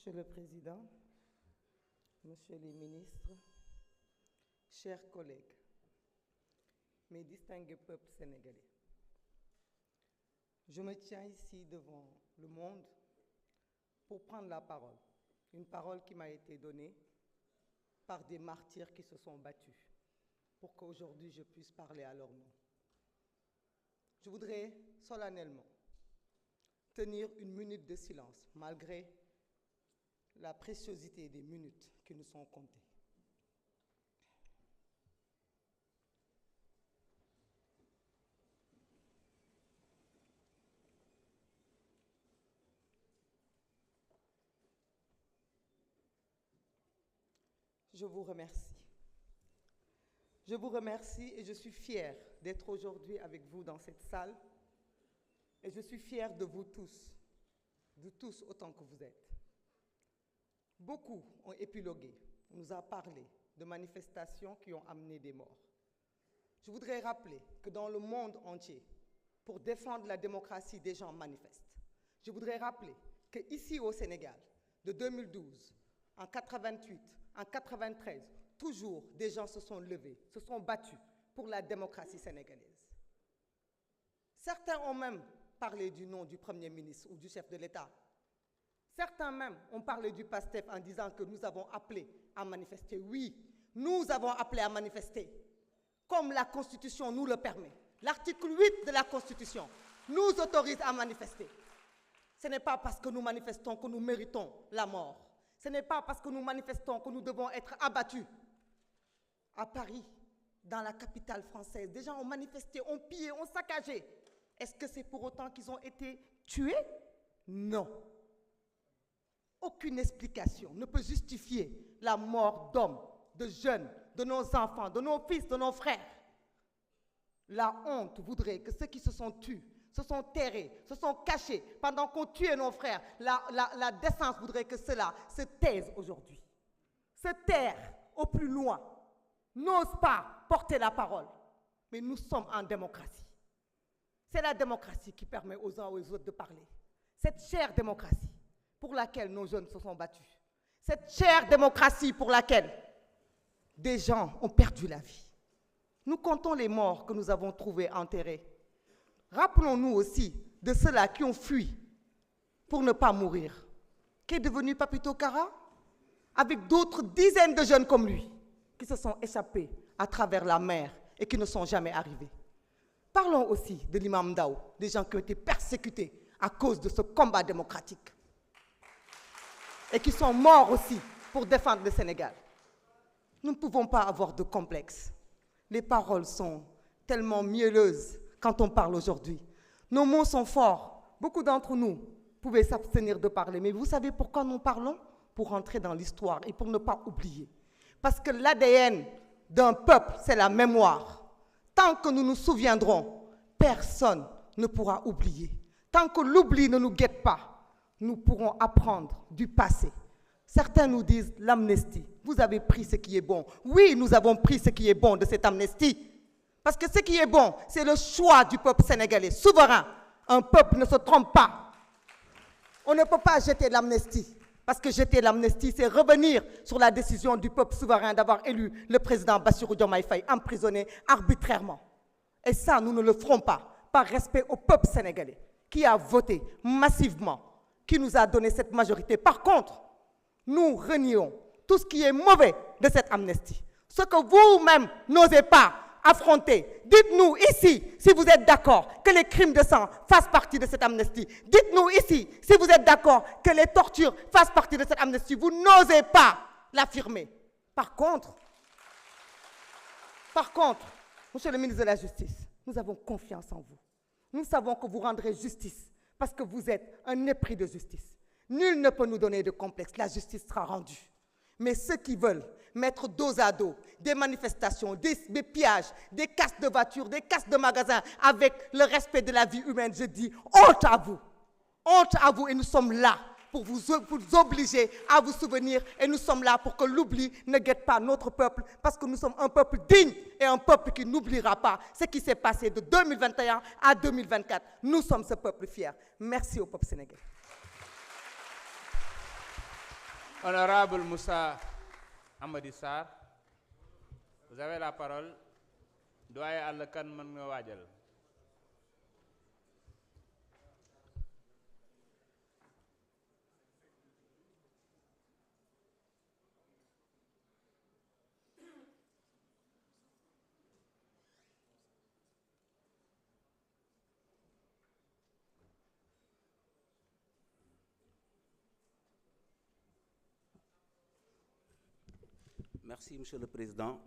Monsieur le Président, Messieurs les ministres, chers collègues, mes distingués peuples sénégalais, je me tiens ici devant le monde pour prendre la parole, une parole qui m'a été donnée par des martyrs qui se sont battus pour qu'aujourd'hui je puisse parler à leur nom. Je voudrais solennellement tenir une minute de silence, malgré la préciosité des minutes qui nous sont comptées. Je vous remercie. Je vous remercie et je suis fière d'être aujourd'hui avec vous dans cette salle. Et je suis fière de vous tous autant que vous êtes. Beaucoup ont épilogué, on nous a parlé de manifestations qui ont amené des morts. Je voudrais rappeler que dans le monde entier, pour défendre la démocratie, des gens manifestent. Je voudrais rappeler qu'ici au Sénégal, de 2012, en 88, en 93, toujours des gens se sont levés, se sont battus pour la démocratie sénégalaise. Certains ont même parlé du nom du Premier ministre ou du chef de l'État. Certains même ont parlé du PASTEF en disant que nous avons appelé à manifester. Oui, nous avons appelé à manifester, comme la Constitution nous le permet. L'article 8 de la Constitution nous autorise à manifester. Ce n'est pas parce que nous manifestons que nous méritons la mort. Ce n'est pas parce que nous manifestons que nous devons être abattus. À Paris, dans la capitale française, des gens ont manifesté, ont pillé, ont saccagé. Est-ce que c'est pour autant qu'ils ont été tués? Non. Aucune explication ne peut justifier la mort d'hommes, de jeunes, de nos enfants, de nos fils, de nos frères. La honte voudrait que ceux qui se sont tués, se sont terrés, se sont cachés pendant qu'on tuait nos frères, la décence voudrait que cela se taise aujourd'hui. Se taire au plus loin, n'ose pas porter la parole. Mais nous sommes en démocratie. C'est la démocratie qui permet aux uns et aux autres de parler. Cette chère démocratie pour laquelle nos jeunes se sont battus. Cette chère démocratie pour laquelle des gens ont perdu la vie. Nous comptons les morts que nous avons trouvés enterrés. Rappelons-nous aussi de ceux-là qui ont fui pour ne pas mourir. Qu'est devenu Papito Kara? Avec d'autres dizaines de jeunes comme lui qui se sont échappés à travers la mer et qui ne sont jamais arrivés. Parlons aussi de l'imam Ndao, des gens qui ont été persécutés à cause de ce combat démocratique et qui sont morts aussi pour défendre le Sénégal. Nous ne pouvons pas avoir de complexe. Les paroles sont tellement mielleuses quand on parle aujourd'hui. Nos mots sont forts. Beaucoup d'entre nous pouvaient s'abstenir de parler. Mais vous savez pourquoi nous parlons? Pour entrer dans l'histoire et pour ne pas oublier. Parce que l'ADN d'un peuple, c'est la mémoire. Tant que nous nous souviendrons, personne ne pourra oublier. Tant que l'oubli ne nous guette pas, nous pourrons apprendre du passé. Certains nous disent l'amnistie. Vous avez pris ce qui est bon. Oui, nous avons pris ce qui est bon de cette amnistie. Parce que ce qui est bon, c'est le choix du peuple sénégalais, souverain. Un peuple ne se trompe pas. On ne peut pas jeter l'amnistie. Parce que jeter l'amnistie, c'est revenir sur la décision du peuple souverain d'avoir élu le président Bassirou Diomaye Faye, emprisonné arbitrairement. Et ça, nous ne le ferons pas, par respect au peuple sénégalais, qui a voté massivement, qui nous a donné cette majorité. Par contre, nous renions tout ce qui est mauvais de cette amnistie. Ce que vous-même n'osez pas affronter. Dites-nous ici si vous êtes d'accord que les crimes de sang fassent partie de cette amnistie. Dites-nous ici si vous êtes d'accord que les tortures fassent partie de cette amnistie. Vous n'osez pas l'affirmer. Par contre, Monsieur le ministre de la Justice, nous avons confiance en vous. Nous savons que vous rendrez justice parce que vous êtes un épris de justice. Nul ne peut nous donner de complexe. La justice sera rendue. Mais ceux qui veulent mettre dos à dos des manifestations, des pillages, des casses de voitures, des casses de magasins avec le respect de la vie humaine, je dis honte à vous. Honte à vous et nous sommes là pour vous obliger à vous souvenir et nous sommes là pour que l'oubli ne guette pas notre peuple parce que nous sommes un peuple digne et un peuple qui n'oubliera pas ce qui s'est passé de 2021 à 2024. Nous sommes ce peuple fier. Merci au peuple sénégalais. Honorable Moussa Amady Sarr, vous avez la parole. Doyen Alla Kane mën nga waajal. Merci, Monsieur le Président.